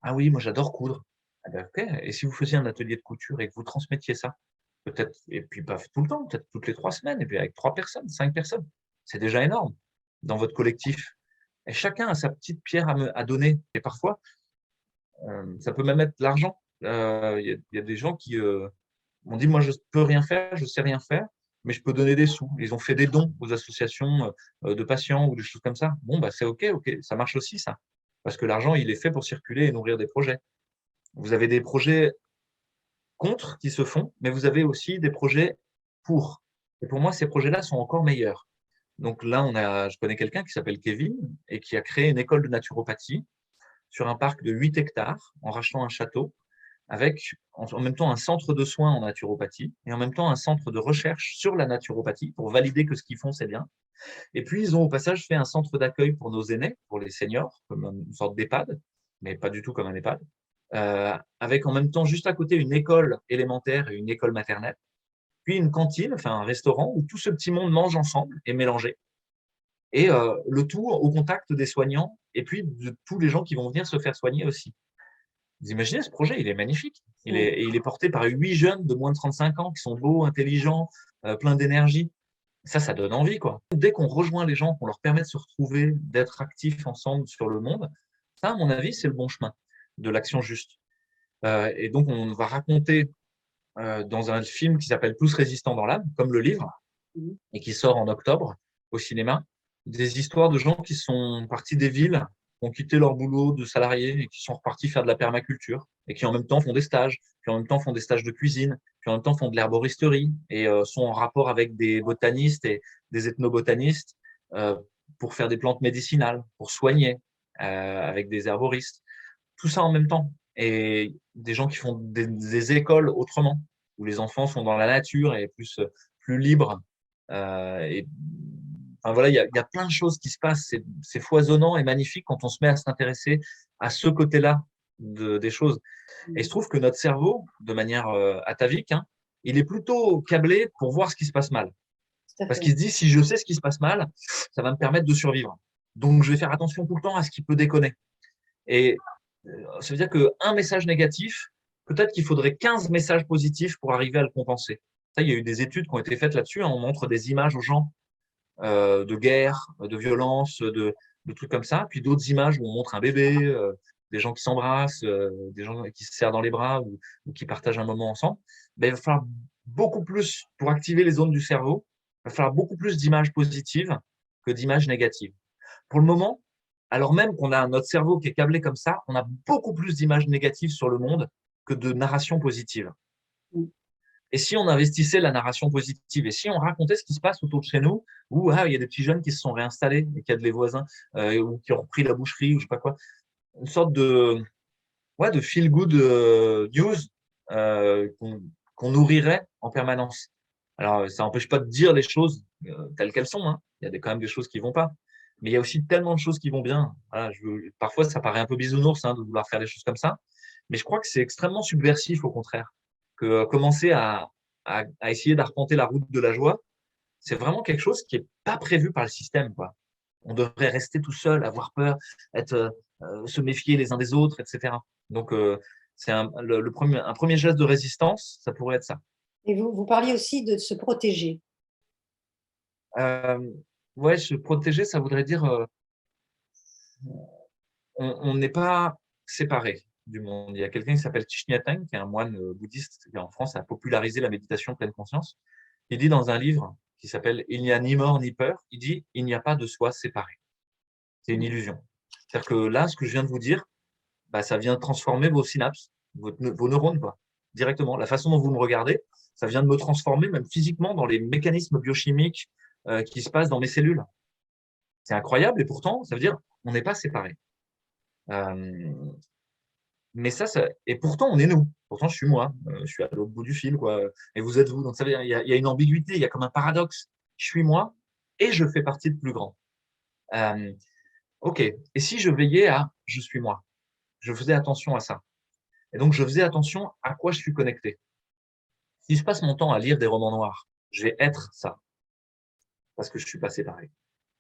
Ah oui, moi j'adore coudre. Ah ben, ok. Et si vous faisiez un atelier de couture et que vous transmettiez ça, peut-être, et puis pas tout le temps, peut-être toutes les 3 semaines, et puis avec 3 personnes, 5 personnes, c'est déjà énorme dans votre collectif. Et chacun a sa petite pierre à donner. Et parfois, ça peut même être de l'argent. Il y a des gens qui m'ont dit, moi je peux rien faire, je sais rien faire, mais je peux donner des sous. Ils ont fait des dons aux associations de patients ou des choses comme ça. Bon, bah, c'est ok, ça marche aussi ça. Parce que l'argent, il est fait pour circuler et nourrir des projets. Vous avez des projets contre qui se font, mais vous avez aussi des projets pour. Et pour moi, ces projets-là sont encore meilleurs. Donc là, je connais quelqu'un qui s'appelle Kevin et qui a créé une école de naturopathie sur un parc de 8 hectares en rachetant un château avec en même temps un centre de soins en naturopathie et en même temps un centre de recherche sur la naturopathie pour valider que ce qu'ils font, c'est bien. Et puis, ils ont au passage fait un centre d'accueil pour nos aînés, pour les seniors, comme une sorte d'EHPAD, mais pas du tout comme un EHPAD, avec en même temps juste à côté une école élémentaire et une école maternelle, puis une cantine, enfin un restaurant où tout ce petit monde mange ensemble et mélangé, et le tout au contact des soignants et puis de tous les gens qui vont venir se faire soigner aussi. Vous imaginez ce projet, il est magnifique. Il est porté par 8 jeunes de moins de 35 ans qui sont beaux, intelligents, pleins d'énergie. Ça donne envie, quoi. Dès qu'on rejoint les gens, qu'on leur permet de se retrouver, d'être actifs ensemble sur le monde, ça, à mon avis, c'est le bon chemin de l'action juste. Et donc, on va raconter dans un film qui s'appelle Tous résistants dans l'âme, comme le livre, et qui sort en octobre au cinéma, des histoires de gens qui sont partis des villes, qui ont quitté leur boulot de salariés et qui sont repartis faire de la permaculture et qui en même temps font des stages, puis en même temps font des stages de cuisine, puis en même temps font de l'herboristerie et sont en rapport avec des botanistes et des ethnobotanistes pour faire des plantes médicinales, pour soigner avec des herboristes. Tout ça en même temps. Et des gens qui font des écoles autrement, où les enfants sont dans la nature et plus libres. Et enfin, voilà, il y a plein de choses qui se passent. C'est foisonnant et magnifique quand on se met à s'intéresser à ce côté-là des choses. Et il se trouve que notre cerveau, de manière atavique, hein, il est plutôt câblé pour voir ce qui se passe mal. Parce qu'il se dit, si je sais ce qui se passe mal, ça va me permettre de survivre. Donc, je vais faire attention tout le temps à ce qui peut déconner. Et ça veut dire qu'un message négatif, peut-être qu'il faudrait 15 messages positifs pour arriver à le compenser. Ça, il y a eu des études qui ont été faites là-dessus. Hein, on montre des images aux gens de guerre, de violence, de trucs comme ça. Puis d'autres images où on montre un bébé, des gens qui s'embrassent, des gens qui se serrent dans les bras ou qui partagent un moment ensemble. Ben, il va falloir beaucoup plus, pour activer les zones du cerveau, il va falloir beaucoup plus d'images positives que d'images négatives. Pour le moment, alors même qu'on a notre cerveau qui est câblé comme ça, on a beaucoup plus d'images négatives sur le monde que de narrations positives. Et si on investissait la narration positive, et si on racontait ce qui se passe autour de chez nous, où il y a des petits jeunes qui se sont réinstallés, et qu'il y a des voisins ou qui ont repris la boucherie, ou je sais pas quoi, une sorte de feel-good news qu'on nourrirait en permanence. Alors, ça n'empêche pas de dire les choses telles qu'elles sont. Hein. Il y a quand même des choses qui vont pas. Mais il y a aussi tellement de choses qui vont bien. Voilà, parfois, ça paraît un peu bisounours de vouloir faire des choses comme ça. Mais je crois que c'est extrêmement subversif, au contraire. Que commencer à essayer d'arpenter la route de la joie, c'est vraiment quelque chose qui n'est pas prévu par le système, quoi. On devrait rester tout seul, avoir peur, se méfier les uns des autres, etc. Donc, c'est un premier geste de résistance, ça pourrait être ça.
Et vous parliez aussi de se protéger.
Ouais, se protéger, ça voudrait dire on n'est pas séparés du monde. Il y a quelqu'un qui s'appelle Thich Nhat Hanh, qui est un moine bouddhiste qui en France a popularisé la méditation pleine conscience. Il dit dans un livre qui s'appelle Il n'y a ni mort ni peur, il dit il n'y a pas de soi séparé. C'est une illusion. C'est-à-dire que là, ce que je viens de vous dire, bah, ça vient transformer vos synapses, vos neurones, quoi, directement. La façon dont vous me regardez, ça vient de me transformer, même physiquement, dans les mécanismes biochimiques qui se passent dans mes cellules. C'est incroyable et pourtant, ça veut dire on n'est pas séparés. Euh, mais et pourtant, on est nous. Pourtant, je suis moi. Je suis à l'autre bout du fil, quoi. Et vous êtes vous. Donc, ça veut dire il y a une ambiguïté, il y a comme un paradoxe. Je suis moi et je fais partie de plus grand. Euh, ok. Et si je veillais à je suis moi, je faisais attention à ça. Et donc, je faisais attention à quoi je suis connecté. Si je passe mon temps à lire des romans noirs, je vais être ça parce que je suis pas séparé.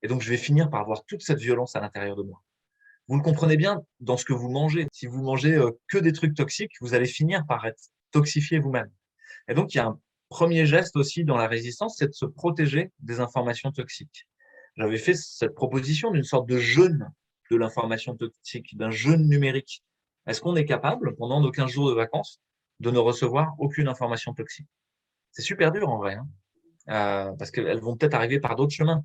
Et donc, je vais finir par avoir toute cette violence à l'intérieur de moi. Vous le comprenez bien dans ce que vous mangez. Si vous mangez que des trucs toxiques, vous allez finir par être toxifié vous-même. Et donc, il y a un premier geste aussi dans la résistance, c'est de se protéger des informations toxiques. J'avais fait cette proposition d'une sorte de jeûne de l'information toxique, d'un jeûne numérique. Est-ce qu'on est capable, pendant nos 15 jours de vacances, de ne recevoir aucune information toxique? C'est super dur en vrai, hein, parce qu'elles vont peut-être arriver par d'autres chemins.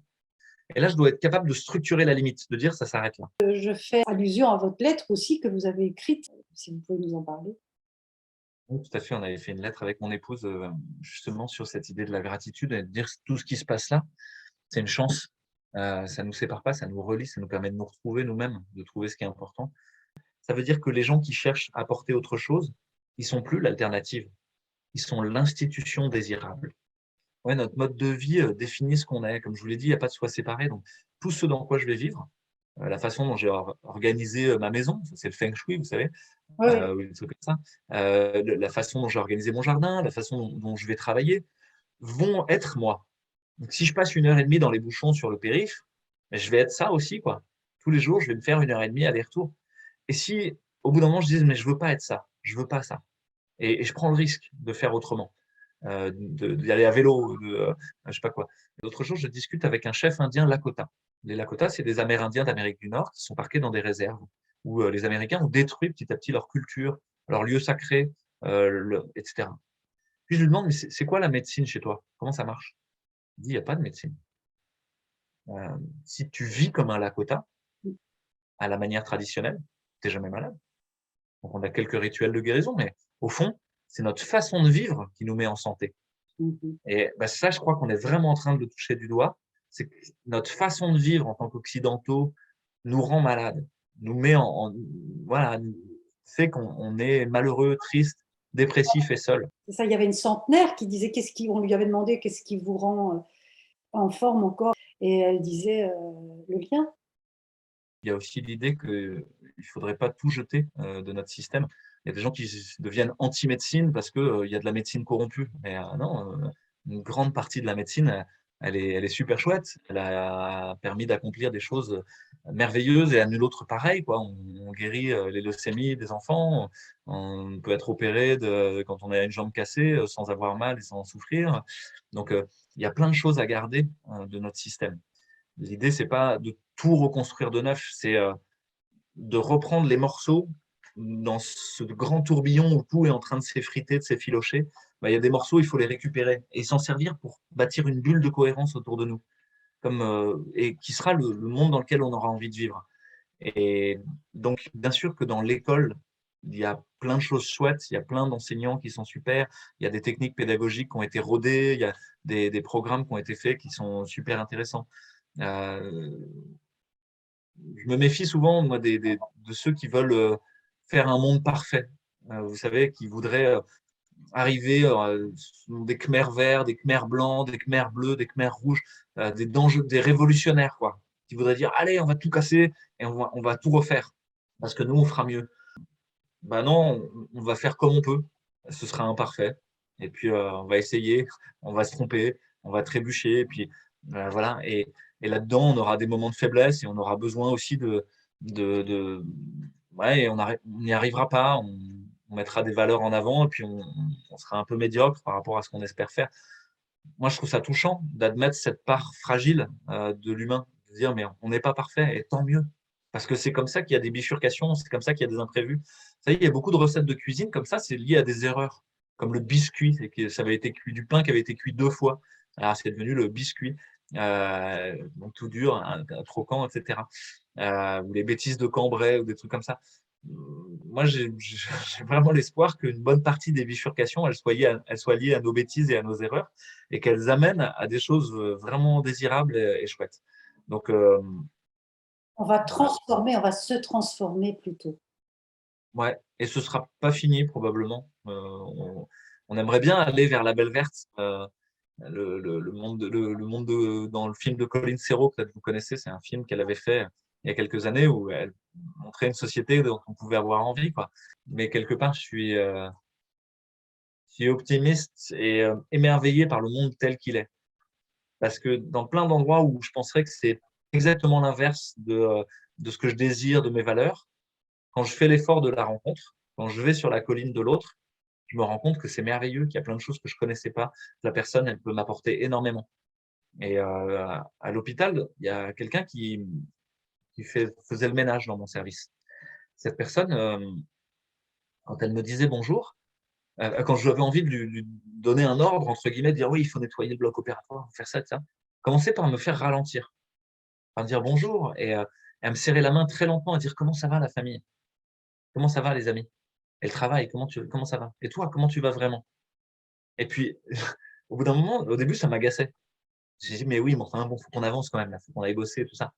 Et là, je dois être capable de structurer la limite, de dire ça s'arrête là.
Je fais allusion à votre lettre aussi que vous avez écrite, si vous pouvez nous en parler.
Oui, tout à fait. On avait fait une lettre avec mon épouse justement sur cette idée de la gratitude et de dire tout ce qui se passe là, c'est une chance. Ça ne nous sépare pas, ça nous relie, ça nous permet de nous retrouver nous-mêmes, de trouver ce qui est important. Ça veut dire que les gens qui cherchent à apporter autre chose, ils sont plus l'alternative, ils sont l'institution désirable. Ouais, notre mode de vie définit ce qu'on est. Comme je vous l'ai dit, il n'y a pas de soi séparé. Donc, tout ce dans quoi je vais vivre, la façon dont j'ai organisé ma maison, c'est le feng shui, vous savez,
Oui,
ou des trucs comme ça, la façon dont j'ai organisé mon jardin, la façon dont je vais travailler, vont être moi. Donc, si je passe 1 heure et demie dans les bouchons sur le périph', ben, je vais être ça aussi, quoi. Tous les jours, je vais me faire 1 heure et demie aller-retour. Et si, au bout d'un moment, je dis, mais je veux pas être ça, je veux pas ça, et je prends le risque de faire autrement, d'y aller à vélo, je sais pas quoi. L'autre jour, je discute avec un chef indien Lakota. Les Lakota, c'est des Amérindiens d'Amérique du Nord qui sont parqués dans des réserves où les Américains ont détruit petit à petit leur culture, leurs lieux sacrés, etc. Puis je lui demande, mais c'est quoi la médecine chez toi? Comment ça marche? Il dit, il n'y a pas de médecine. Si tu vis comme un Lakota, à la manière traditionnelle, tu n'es jamais malade. Donc on a quelques rituels de guérison, mais au fond, c'est notre façon de vivre qui nous met en santé. Et bah, ça, je crois qu'on est vraiment en train de le toucher du doigt. C'est que notre façon de vivre en tant qu'occidentaux nous rend malades, nous met voilà, fait qu'on est malheureux, triste, dépressif et seul.
c'est ça. Il y avait une centenaire qui disait on lui avait demandé qu'est-ce qui vous rend en forme encore, et elle disait le lien.
Il y a aussi l'idée qu'il ne faudrait pas tout jeter de notre système. Il y a des gens qui deviennent anti-médecine parce qu'il y a de la médecine corrompue. Mais non, une grande partie de la médecine, elle est super chouette. Elle a permis d'accomplir des choses merveilleuses et à nul autre pareil, quoi. On guérit les leucémies des enfants, on peut être opéré quand on a une jambe cassée sans avoir mal et sans souffrir. Donc, il y a plein de choses à garder de notre système. L'idée, c'est pas de tout reconstruire de neuf, c'est de reprendre les morceaux dans ce grand tourbillon où tout est en train de s'effriter, de s'effilocher. Bah, il y a des morceaux, il faut les récupérer et s'en servir pour bâtir une bulle de cohérence autour de nous, et qui sera le monde dans lequel on aura envie de vivre. Et donc, bien sûr que dans l'école, il y a plein de choses chouettes, il y a plein d'enseignants qui sont super, il y a des techniques pédagogiques qui ont été rodées, il y a des programmes qui ont été faits qui sont super intéressants. Je me méfie souvent, moi, de ceux qui veulent faire un monde parfait. Vous savez, qui voudraient arriver des Khmers verts, des Khmers blancs, des Khmers bleus, des Khmers rouges, des révolutionnaires, quoi, qui voudraient dire, allez, on va tout casser et on va tout refaire, parce que nous, on fera mieux. Ben non, on va faire comme on peut. Ce sera imparfait. Et puis, on va essayer, on va se tromper, on va trébucher. Et puis, voilà. Et là-dedans, on aura des moments de faiblesse et on aura besoin aussi ouais, on n'y arrivera pas. On mettra des valeurs en avant et puis on sera un peu médiocre par rapport à ce qu'on espère faire. Moi, je trouve ça touchant d'admettre cette part fragile de l'humain, de dire, mais on n'est pas parfait et tant mieux. Parce que c'est comme ça qu'il y a des bifurcations, c'est comme ça qu'il y a des imprévus. Vous savez, il y a beaucoup de recettes de cuisine comme ça, c'est lié à des erreurs, comme le biscuit, c'est que ça avait été cuit, du pain qui avait été cuit 2 fois. Alors, c'est devenu le biscuit, donc tout dur, un croquant, etc. Ou les bêtises de Cambrai ou des trucs comme ça. Moi, j'ai vraiment l'espoir qu'une bonne partie des bifurcations, elles soient liées à nos bêtises et à nos erreurs, et qu'elles amènent à des choses vraiment désirables et chouettes. Donc,
On va transformer, on va se transformer plutôt.
ouais, et ce sera pas fini probablement. On aimerait bien aller vers la Belle Verte, le monde dans le film de Colin Serrault, peut-être vous connaissez, c'est un film qu'elle avait fait il y a quelques années où elle montrait une société dont on pouvait avoir envie, quoi. Mais quelque part, je suis optimiste et émerveillé par le monde tel qu'il est. Parce que dans plein d'endroits où je penserais que c'est exactement l'inverse de ce que je désire, de mes valeurs, quand je fais l'effort de la rencontre, quand je vais sur la colline de l'autre, je me rends compte que c'est merveilleux, qu'il y a plein de choses que je connaissais pas. La personne, elle peut m'apporter énormément. Et à l'hôpital, il y a quelqu'un qui faisait le ménage dans mon service. Cette personne, quand elle me disait bonjour, quand j'avais envie de lui donner un ordre, entre guillemets, de dire oui, il faut nettoyer le bloc opératoire, faire ça, ça, commençait par me faire ralentir, par me dire bonjour et à me serrer la main très lentement, à dire comment ça va la famille, comment ça va les amis, et le travail, comment ça va, et toi, comment tu vas vraiment. Et puis, au bout d'un moment, au début, ça m'agaçait. J'ai dit mais oui, mais enfin bon, faut qu'on avance quand même, là, faut qu'on aille bosser, tout ça.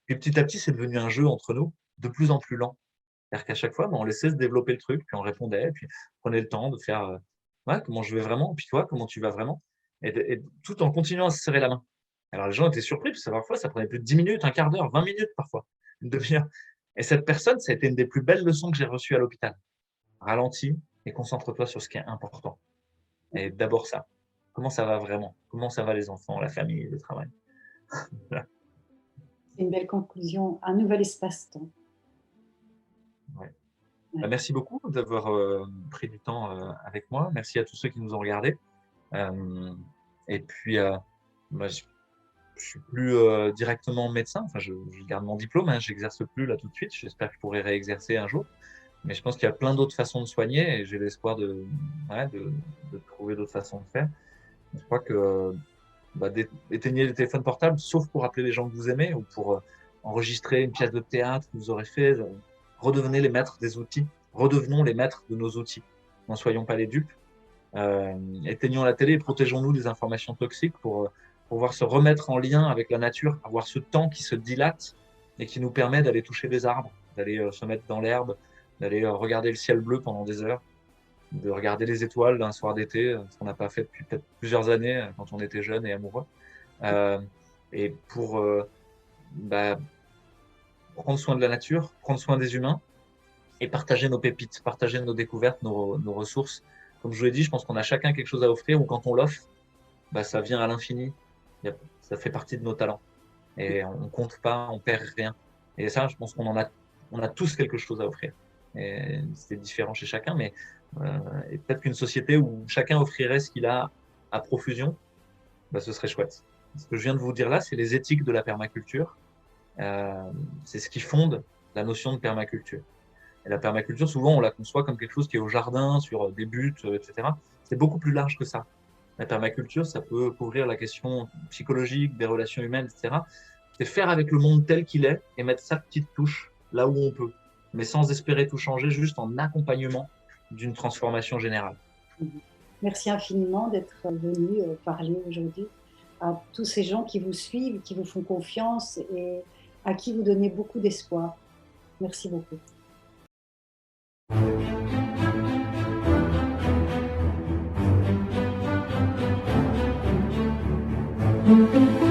Puis petit à petit, c'est devenu un jeu entre nous, de plus en plus lent. C'est-à-dire qu'à chaque fois, on laissait se développer le truc, puis on répondait, puis on prenait le temps de faire ouais, comment je vais vraiment, puis toi, comment tu vas vraiment, et tout en continuant à se serrer la main. Alors les gens étaient surpris, parce que parfois, ça prenait plus de 10 minutes, un quart d'heure, 20 minutes parfois, une demi-heure. Et cette personne, ça a été une des plus belles leçons que j'ai reçues à l'hôpital. Ralentis et concentre-toi sur ce qui est important. Et d'abord ça. Comment ça va vraiment? Comment ça va les enfants, la famille, le travail? Voilà.
C'est une belle conclusion, un nouvel espace-temps.
Ouais.
Ouais.
Bah, merci beaucoup d'avoir pris du temps avec moi. Merci à tous ceux qui nous ont regardés. Et puis, moi, je suis plus directement médecin. Enfin, je garde mon diplôme. Hein, j'exerce plus là tout de suite. J'espère que je pourrai réexercer un jour. Mais je pense qu'il y a plein d'autres façons de soigner et j'ai l'espoir ouais, de trouver d'autres façons de faire. Je crois que éteignez les téléphones portables, sauf pour appeler les gens que vous aimez ou pour enregistrer une pièce de théâtre que vous aurez fait. Redevenez les maîtres des outils. Redevenons les maîtres de nos outils. N'en soyons pas les dupes. Éteignons la télé et protégeons-nous des informations toxiques pour pouvoir se remettre en lien avec la nature, avoir ce temps qui se dilate et qui nous permet d'aller toucher des arbres, d'aller se mettre dans l'herbe, d'aller regarder le ciel bleu pendant des heures, de regarder les étoiles d'un soir d'été, ce qu'on n'a pas fait depuis peut-être plusieurs années quand on était jeune et amoureux. Et pour prendre soin de la nature, prendre soin des humains et partager nos pépites, partager nos découvertes, nos ressources. Comme je vous l'ai dit, je pense qu'on a chacun quelque chose à offrir ou quand on l'offre, ça vient à l'infini. Ça fait partie de nos talents. Et on ne compte pas, on perd rien. Et ça, je pense qu'on a tous quelque chose à offrir. Et c'est différent chez chacun, mais et peut-être qu'une société où chacun offrirait ce qu'il a à profusion, ce serait chouette. Ce que je viens de vous dire là, c'est les éthiques de la permaculture. C'est ce qui fonde la notion de permaculture. Et la permaculture, souvent, on la conçoit comme quelque chose qui est au jardin, sur des buts, etc. C'est beaucoup plus large que ça. La permaculture, ça peut couvrir la question psychologique, des relations humaines, etc. C'est faire avec le monde tel qu'il est et mettre sa petite touche là où on peut, mais sans espérer tout changer, juste en accompagnement d'une transformation générale.
Merci infiniment d'être venu parler aujourd'hui à tous ces gens qui vous suivent, qui vous font confiance et à qui vous donnez beaucoup d'espoir. Merci beaucoup.
Thank you.